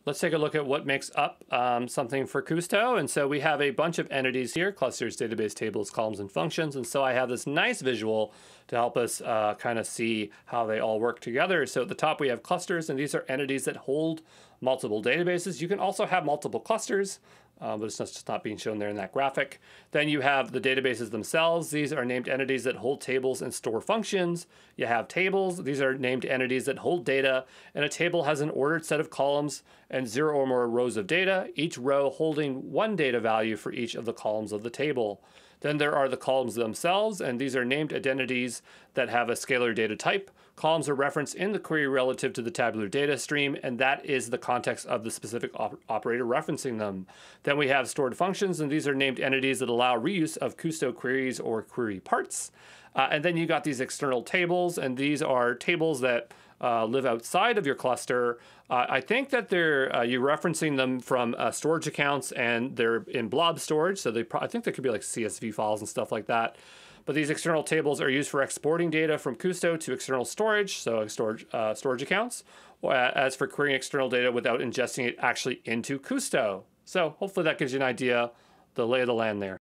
let's take a look at what makes up something for Kusto. And so we have a bunch of entities here: clusters, database, tables, columns, and functions. And so I have this nice visual to help us kind of see how they all work together. So at the top we have clusters, and these are entities that hold multiple databases. You can also have multiple clusters, but it's just not being shown there in that graphic. Then you have the databases themselves. These are named entities that hold tables and store functions. You have tables. These are named entities that hold data, and a table has an ordered set of columns and 0 or more rows of data, each row holding one data value for each of the columns of the table. Then there are the columns themselves, and these are named identities that have a scalar data type. Columns are referenced in the query relative to the tabular data stream, and that is the context of the specific operator referencing them. Then we have stored functions, and these are named entities that allow reuse of Kusto queries or query parts. And then you got these external tables, and these are tables that live outside of your cluster. I think that you're referencing them from storage accounts, and they're in blob storage, so I think they could be like CSV files and stuff like that. But these external tables are used for exporting data from Kusto to external storage, so storage accounts, as for querying external data without ingesting it actually into Kusto. So hopefully that gives you an idea, the lay of the land there.